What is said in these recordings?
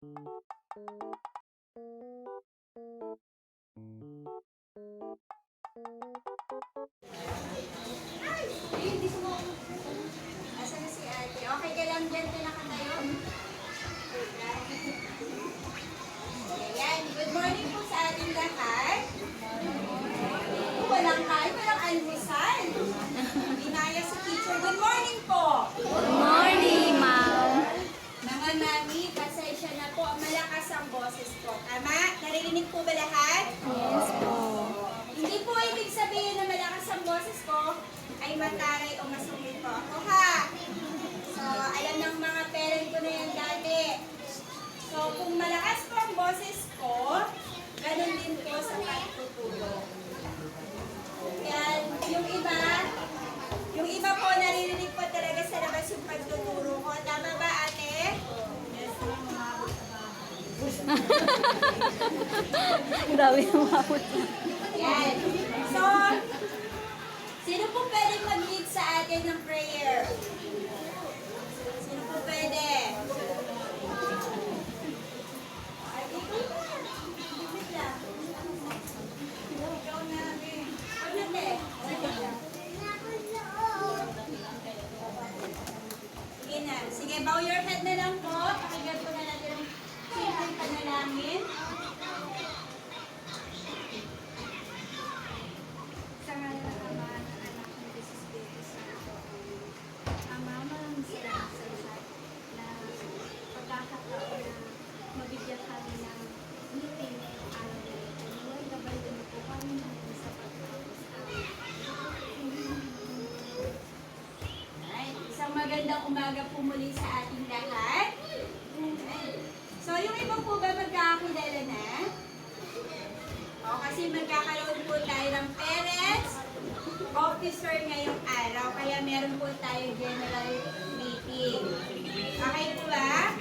Asa na si ate? Okay ka lang dyan, pinakatayo? Ayan, good morning po sa ating lahat. Walang kain, walang almusal. Binaya sa teacher. Good morning po. Good morning, ma'am. Mga mami, pasensya na po. Malakas ang boses ko. Tama? Naririnig po ba lahat? Yes po. Hindi po ibig sabihin na malakas ang boses ko ay mataray o masungit po ako, ha? So, alam ng mga parent ko na yan dati. So, kung malakas po ang boses ko, ganun din po sa pagtutulog. Yan, yung iba po naririnig po talaga sa labas yung pagtuturo ko. Tama ba, ate? Yes, Grabe yung mabot. yan. So, sino po pwede mag-lead sa atin ng prayer? Sino po pwede? Sige na. Sige, bow your head na lang po. Pakinggan po na natin ang simpleng panalangin. Sa ngalan ng Ama, ng Anak, ng Diyos Espiritu Santo. Ama, maraming salamat sa lahat na pagkakataon na mabigyan kami ng meeting ngayong araw na ito. Naway gabay din po kami natin sa pagkakos amin. Alright, isang magandang umaga po muli sa ating lahat. Alright. So, yung iba po ba magkakakilala na? O, kasi magkakaroon po tayo ng parents, officer ngayong araw, kaya meron po tayo general meeting. Okay po ba?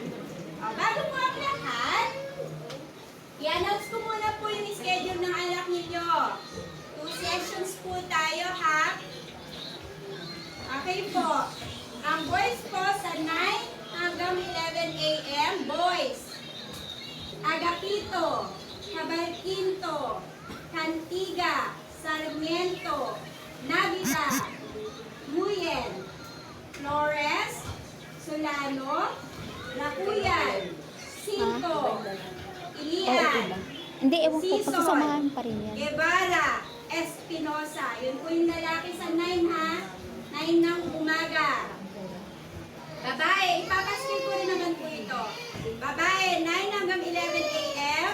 O, bago po ang lahat, i-announce ko muna po yung schedule ng anak ninyo. 2 sessions po tayo, ha? Okay po. Ang boys po sa 9 hanggang 11 a.m. Boys. Agapito, Cabalquinto, Cantiga, Sarmiento, Navida, Muyen, Flores, Solano, Lacuyan, Cinto, Ilian, Hindi, ewan ko. Sison, Pagsasamahan pa rin yan. Guevara, Espinosa. Yun po yung lalaki sa 9, ha? 9 ng umaga. Babae, ipapaskil ko rin naman po ito. Babae, 9 hanggang 11 a.m.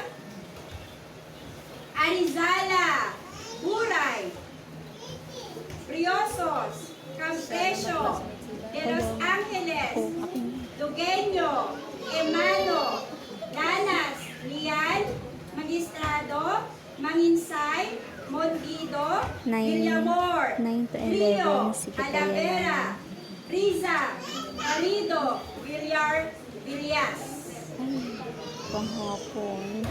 Arizala, Buray, Briosos, Campecio, De Los Angeles, Dugueño, Emano, Lanas, Rian, Magistrado, Manginsay, Montido, 9 Villamor, 9 to 11, Rio, sige, Talavera, Riza, Marido, Villar, Villas. Ay, panghapon.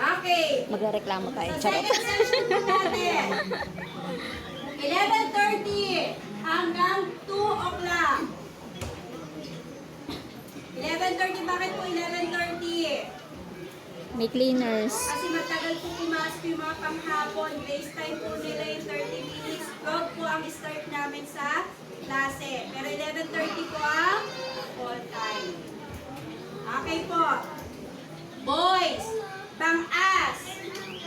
Okay. Magreklamo tayo. Sa second session po natin, 11:30 hanggang 2 o'clock. 11:30, bakit po 11:30? May cleaners. Kasi matagal po pumasok yung mga panghapon. Base time po nila yung 30 minutes. Log po ang start namin sa klase. Pero 11:30 po ang full time. Okay po. Boys, Bang-As,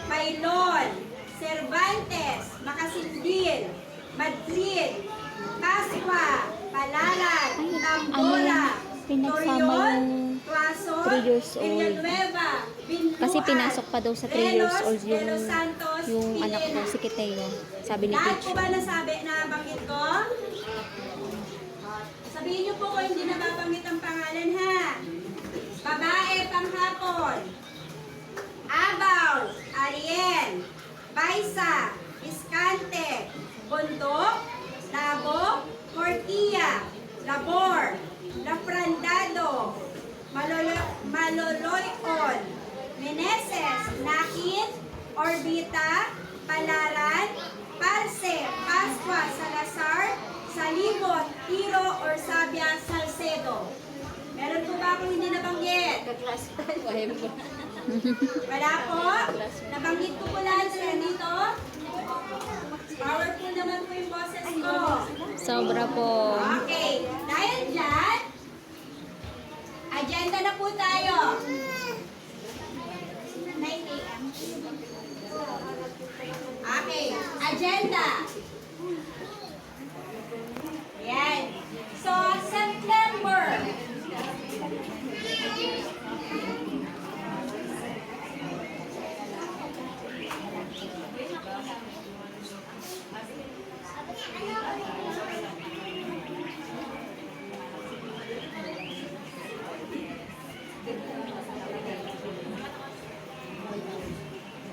Bailon, Cervantes, Makasindil, Madrid, Pascua, Palaran, Tambola, pinagsama Torion, yung Quezon, 3 years old. Villanueva, Bintuan, Kasi pinasok pa daw sa 3 years old De Los Santos, yung anak ko, Pilena. si Kiteo. Sabi ni Lahat po teacher. ba nasabi na banggit ko? Sabihin niyo po kung hindi nababanggit ang pangalan, ha? Babae, panghapon. Abaw, Ariel, Baisa, Iskante, Bundok, Labo, Cortia, Labor, Lafrandado, Maloloyon, Meneses, Nakit, Orbita, Palaran, Parse, Pascua, Salazar, Salibot, Tiro, or Sabia, Salcedo. Meron po ba akong hindi nabanggit? Wala po? Nabanggit ko po lahat sila dito? Powerful naman po yung boses ko. Sobra po. Okay. Dahil dyan, agenda na po tayo. 9 a.m. Okay. Agenda. Yan. So, September.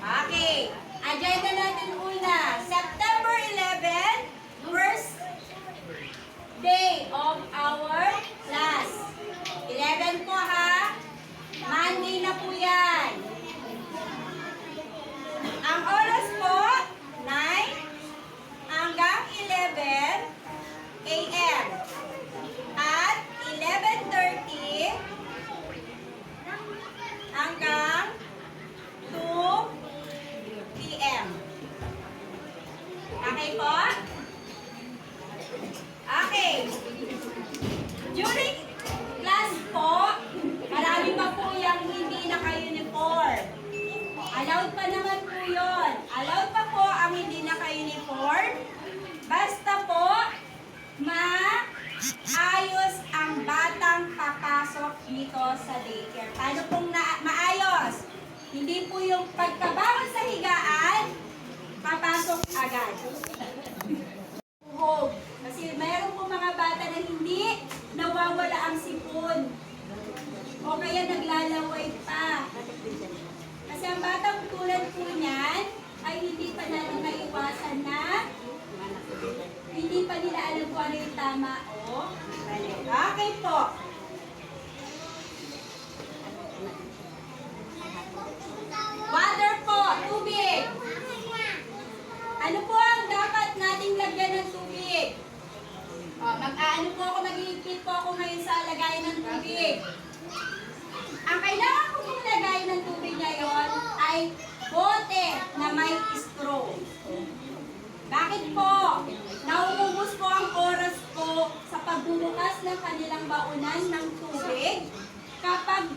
Okay. Agenda natin una. September 11, first day of our class. 11 po ha. Monday na po yan. Ang oras po, 9 hanggang 11 a.m. At 11:30 hanggang 2 p.m. Okay po? Okay. During class po, marami pa po yung hindi naka-uniform. Allowed pa naman po yun. Allowed pa po ang hindi naka-uniform. Basta po, maayos ang batang papasok dito sa daycare. Paano pong maayos? Hindi po yung pagkabangon sa higaan, papasok agad. Home. Kasi mayroon po mga bata na hindi nawawala ang sipon. O kaya naglalaway pa. Kasi ang batang tulad po niyan ay hindi pa natin maiwasan na hindi pa nila alam kung ano yung tama o mali. Okay po. Water po, tubig. Ano po ang dapat nating lagyan ng tubig? Mag-aano po ako, mag-iikit po ako ngayon sa lagayan ng tubig. Ang kailangan ko pong lagayan ng tubig ngayon ay bote na may straw. Bakit po? Nauubos po ang oras ko sa pagbubukas ng kanilang baunan ng tubig kapag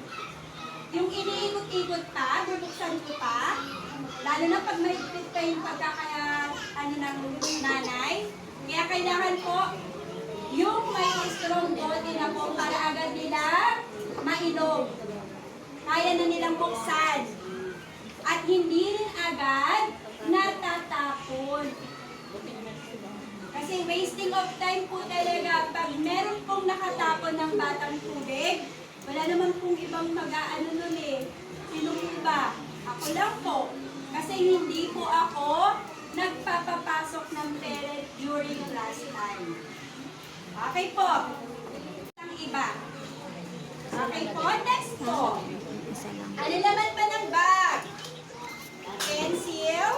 yung iniikot-ikot pa, bubuksan ko pa, lalo na pag may fit pa yung ano ng nanay. Kaya kailangan po yung may strong body na po para agad nila mainom. Kaya na nilang buksan. At hindi rin agad natatapon. Kasi wasting of time po talaga. Pag meron pong nakatapon ng batang tubig, wala naman pong ibang mag-aano nun eh. Sino po ba? Ako lang po. Kasi hindi po ako nagpapapasok ng parent during class time. Okay po. Ang iba. Okay po. Next po. Ano naman pa ng bag? Pencil.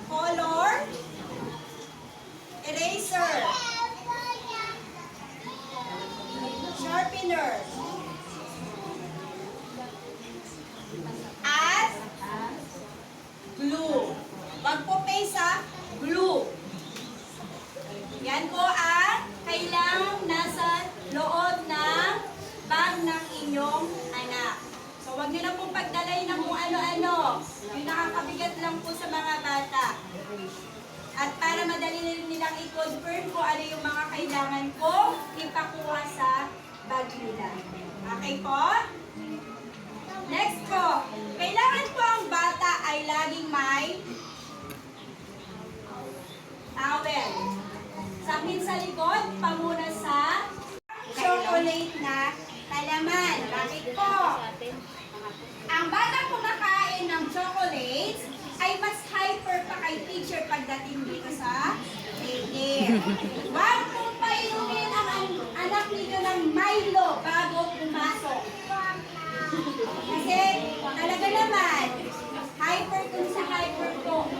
Color. Eraser. Sharpener. At glue. Wag po paste ha. Glue. Yan po ang kailangang nasa loob ng bag ng inyong anak. So wag niyo na pong pagdalay ng kung ano-ano. Yung nakakabigat lang po sa mga bata. At para madali nilang i-confirm kung ano yung mga kailangan ko ipakuha sa bag nila. Okay po? Next po. Kailangan po ang bata ay laging may towel. Sakmin sa likod, pamuna sa chocolate na kalaman. Bakit po? Ang batang kumakain ng chocolates ay mas hyper pa kay teacher pagdating dito sa daycare. Huwag mong painumin ang anak ninyo ng Milo bago pumasok. Kasi talaga naman, hyper kung sa hyper po.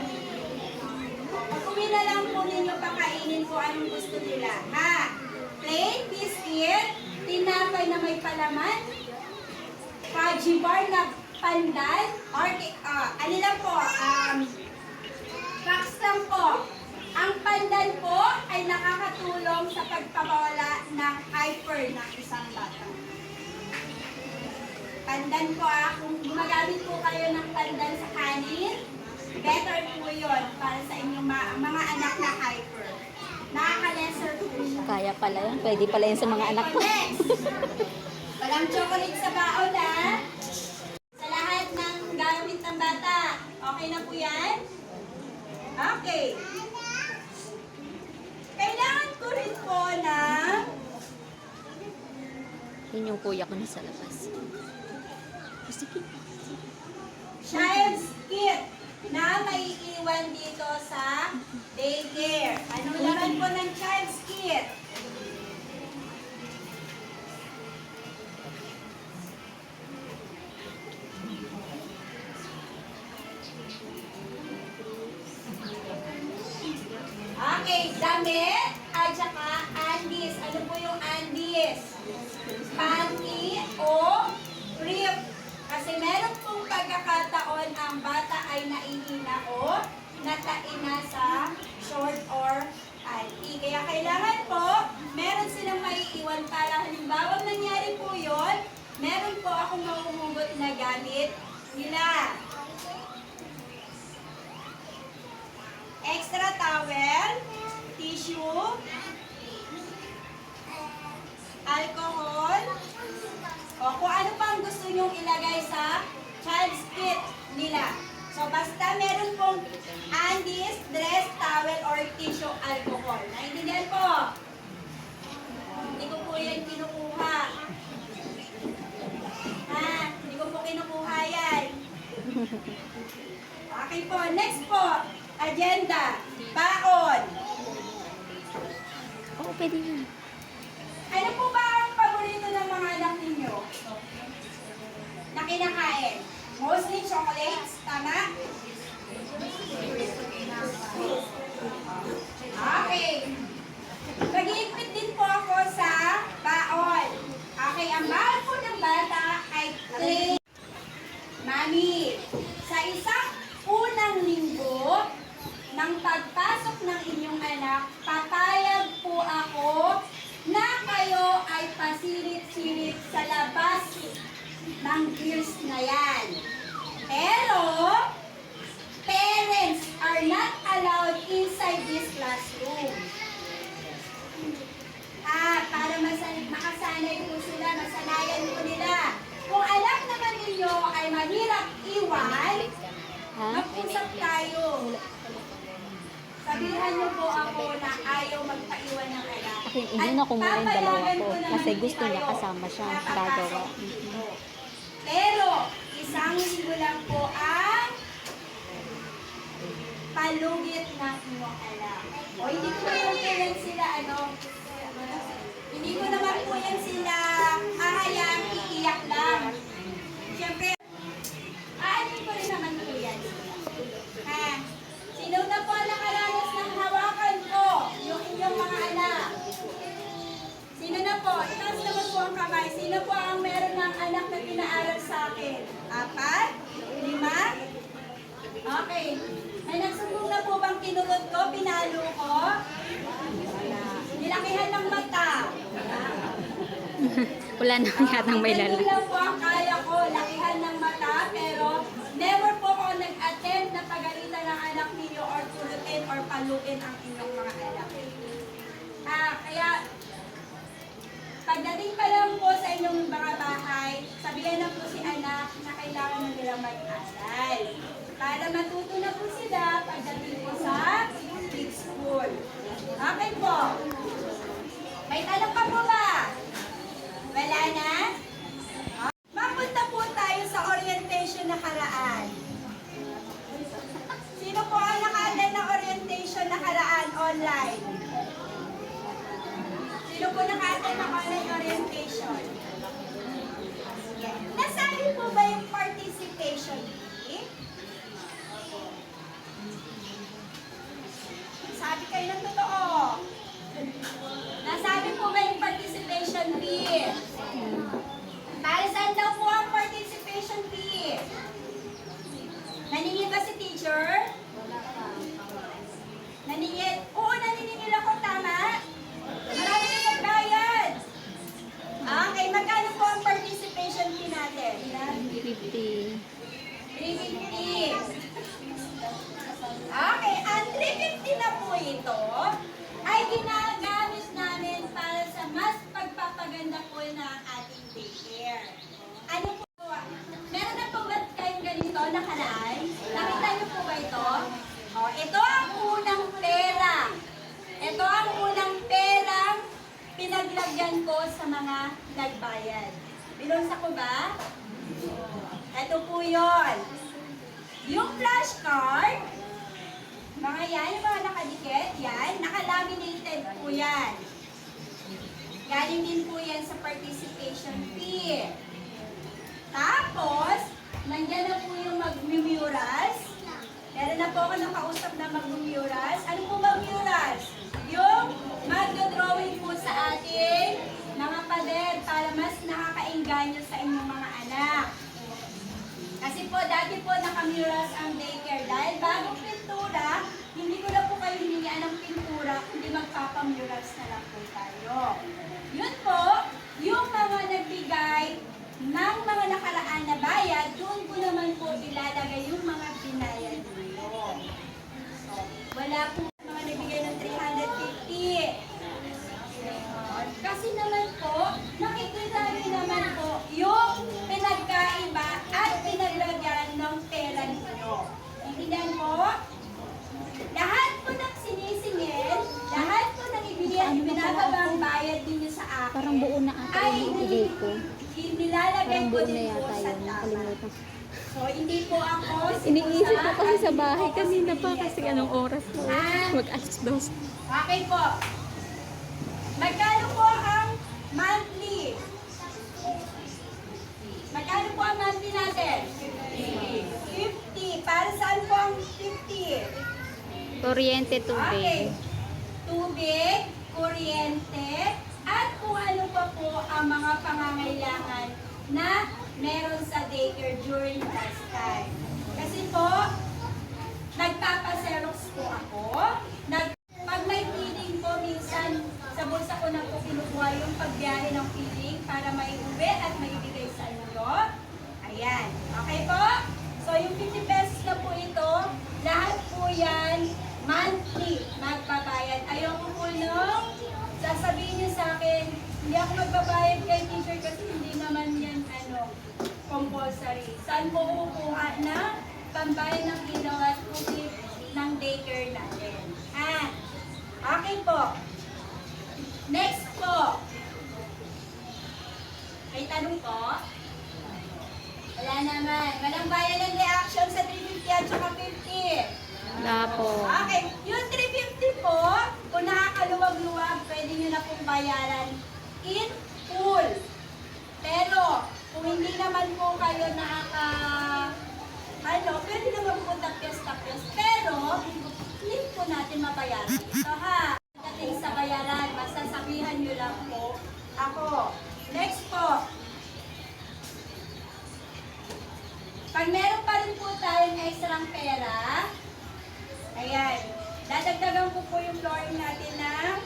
Pag-uwi na lang po ninyo pakainin ko anong gusto nila. Ha? Plain biscuit, tinapay na may palaman, fudgy bar na pandan, or ano lang po, facts lang po. Ang pandan po ay nakakatulong sa pagpapawala ng hyper ng isang bata. Pandan po kung gumagamit po kayo ng pandan sa kanin, better po yun para sa inyong mga anak na hyper. Nakaka-lesser po siya. Kaya pala yan. Pwede pala yan sa mga anak ko. Next! Walang chocolate sa baon sa lahat ng gamit ng bata. Okay na po yan? Okay. Kailangan ko rin po ng Yun yung kuya ko nasa labas. Sige. child's kit na may iwan dito sa daycare. Anong laman po ng child's kit? Okay, damit at saka undies. Ano po yung undies? Panty o brief. Kasi meron pong pagkakataon ang bata ay naihina o nataina sa short or panty. Kaya kailangan po, meron silang maiiwan para halimbawa nangyari po yun, meron po akong mahuhugot na gamit nila. Extra towel, tissue, alcohol, o kung ano pang gusto nyong ilagay sa child's kit nila. So basta meron pong undies, dress, towel, or tissue, alcohol. Naintindihan po? Hindi ko po yan kinukuha. Ha? Hindi ko po kinukuha yan. Okay po, next po. Agenda, baon. Oo, pwede yun. Ano po ba ang paborito ng mga anak ninyo? Na kinakain? Mostly chocolates, tama? Okay. Mag-iipit din po ako sa baon. Okay, ang baon po ng bata ay clay. Mami, sa isang unang linggo, ng pagpasok ng inyong anak, papayag po ako na kayo ay pasirit-sirit sa labas ng grills na yan. Pero, parents are not allowed inside this classroom. Para makasanay po sila, masanayan po nila. Kung alam naman ninyo ay mahirap iwan, mag-usap tayo. Sabihan niyo po ako na ayaw magpaiwan ng anak. Iyon ako muna yung dalawa ko. Kasi gusto niya kasama siya. Gagawa. Pero, isang linggo lang po ang palugit ng inyong anak. O hindi ko naman po yan sila, hindi ko naman po yan sila hahayang iiyak lang. Siyempre, aanin ko rin naman po yan sila. Sino na po ang nakaranas ng hawakan ko? Yung inyong mga anak. Sino na po? Itaas naman po ang kamay. Sino po ang meron ng anak na pinaaral sa akin? 4? 5? Okay. May nagsumbong na po bang kinulot ko? Pinalo ko? Nilakihan ng mata. Wala na yatang may lala. Ganun lang po ang kaya ko. Lakihan ng mata. Pero never po ako nag-attempt na pagalitan ng anak ninyo or tulutin or paluin ang inyong mga anak. Kaya pagdating pa lang po sa inyong mga bahay, sabihan na po si anak na kailangan na nila mag-aral. Para matuto na po sila pagdating po sa big school. Okay po. May tanong pa po ba? Wala na? Mapunta po tayo sa orientation na karaan. Sino po ang naka-attend ng orientation na karaan online? Sino po naka-attend ng online orientation? Nasabi po ba yung participation fee? nakaraan? Nakita niyo po ba ito? Oh, ito ang unang pera. Ito ang unang perang pinaglagyan ko sa mga nagbayad. Binunsa ko ba? Ito po yun. Yung flashcard, mga yan, yung mga nakadikit, yan, nakalaminated po yan. Galing din po yan sa participation fee. Tapos, nandyan na po yung mag-murals. Meron na po ako nakausap na mag-murals. Ano po mag-murals? Yung mag-drawing po sa ating mga pader para mas nakakainganyo sa inyong mga anak. Kasi po, dati po naka-murals ang daycare. Dahil bagong pintura, hindi ko na po kayo hiningaan ng pintura, hindi magpapamurals na lang po tayo. Yun po, yung mga nagbigay ng mga nakaraan na bayad, doon ko naman po ilalagay yung mga binayad nyo. So, wala po mga nagbigay ng 350. Kasi naman po, nakikita rin naman po yung pinagkaiba at pinaglagyan ng pera ninyo. Intindihan po? Lahat po ng sinisingil, lahat po ng ibinababang bayad ninyo sa akin, Parang buo na ata yung ibigay ko. nilalagay Parang ko buo din na po yata sa yun. tama. Nakalimutan. So, hindi po ako Iniisip ko kasi sa bahay hindi po ako kanina pa sinilihan kasi po. anong oras mo. Ah. Mag-alas 2. Okay po. Magkano po ang monthly? Magkano po ang monthly natin? 50. Para saan po ang 50? Kuryente, Okay. tubig. Tubig, kuryente, at kung ano pa po ang mga pangangailangan na meron sa daycare during class time. Kasi po, nagpapaserox po ako. Pag may feeding po, minsan sa bulsa ko na po kinukuha yung pagbiyahe ng feeding para may uwi at may ibigay sa inyo. Ayan. Okay po? So, yung 50 pesos na po ito, lahat po yan monthly magbabayad. Ayoko po nung sasabihin niyo sa akin, hindi ako magbabayad kay teacher kasi hindi naman yan compulsory. Saan po kukuha na pambayad ng ilaw at tubig ng daycare natin? Okay po. Next po. May tanong po? Wala naman. Walang bayan ng reaction sa 350 at saka 50. Wala po. Okay. Yung 350 po, kung nakakaluwag-luwag, pwede nyo na pong bayaran in full. Pero, kung hindi naman po kayo pwede naman po tapyas-tapyas. Pero, hindi po natin mabayaran ito ha. Dating sa bayaran, masasabihan nyo lang po ako. Next po. Pag meron pa rin po tayong extra pera, ayan, dadagdagan ko po yung flooring natin ng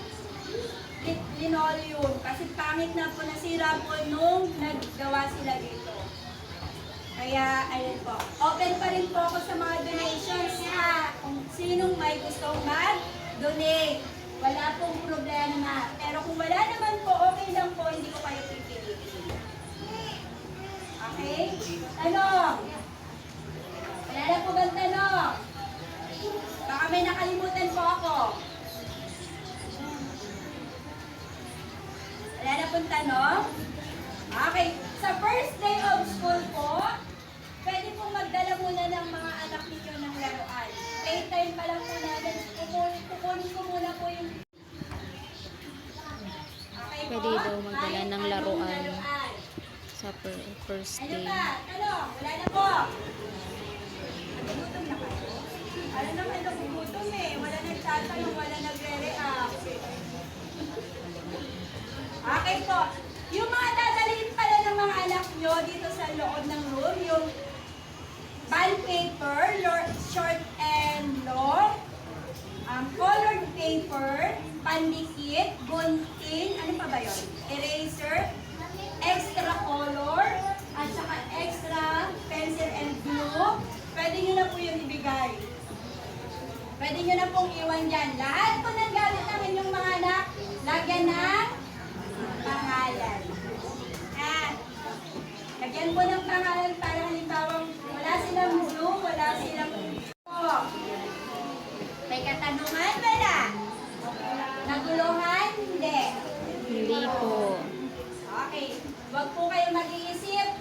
linoleum. Kasi pangit na po, nasira po nung naggawa sila dito. Kaya, ayun po. Open pa rin po ako sa mga donations ha. Kung sinong may gustong mag-donate. Wala pong problema. Pero kung wala naman po, okay lang po, hindi ko kayo pipilitin. Okay? Tanong. Wala na po bang tanong? Baka may nakalimutan po ako. Wala na pong tanong? Okay. Sa first day of school po, pwede pong magdala muna ng mga anak ninyo ng laruan. Playtime pa lang po natin. Kukunin ko muna po yung... Okay po? Pwede daw magdala Kahit ng anong laruan. Sa first Ano day. pa? Tanong? Wala na po. Nagugutom na kayo? Alam naman nagugutom eh. Wala nagtatanong, wala nagre-react. Okay po. Yung mga dadalhin pala ng mga anak nyo dito sa loob ng room, yung bond paper, short and long, colored paper, pandikit, gunting, ano pa ba yun? Eraser, extra color, at saka extra pencil and glue. Pwede nyo na po yung ibigay. Pwede nyo na pong iwan dyan. Lahat po ng gamit ng inyong mga anak, lagyan ng pangalan. Lagyan po ng pangalan para halimbawa wala silang wala silang po. May katanungan ba na? Naguluhan? Hindi. Hindi po. Okay. Huwag po kayo mag-iisip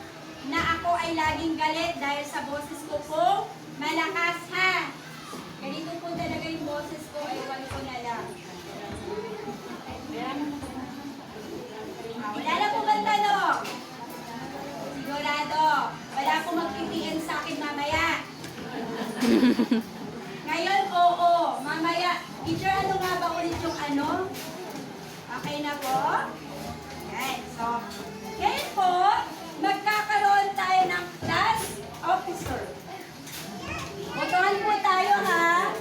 na ako ay laging galit dahil sa boses ko po malakas, ha? Ganito po talaga yung boses ko, ewan ko na lang. Wala na po bang tanong? Sigurado. Wala po magpipigil sa akin mamaya. Ngayon, oo. Mamaya, teacher, ano nga ba ulit yung ano? Okay na po? Yan. So, ngayon po, magkakaroon tayo ng class officer. Botohan po tayo, ha?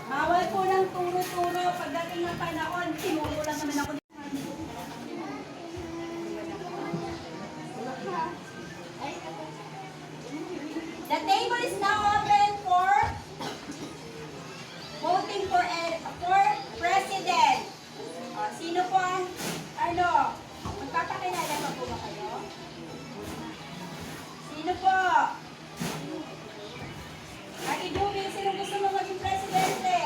Bawal po ng turo-turo. Pagdating ng panahon, tinuro lang naman ako. The table is now open for voting for president. Sino po ang, magpapakilala pa po ba kayo? Sino po? Ate Jubin, sino gusto mo maging presidente?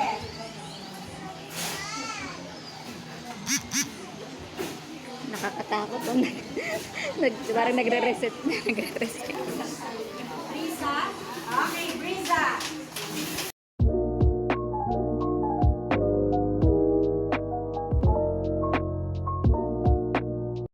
Nakakatakot. Parang nagre-reset. Nagre-reset.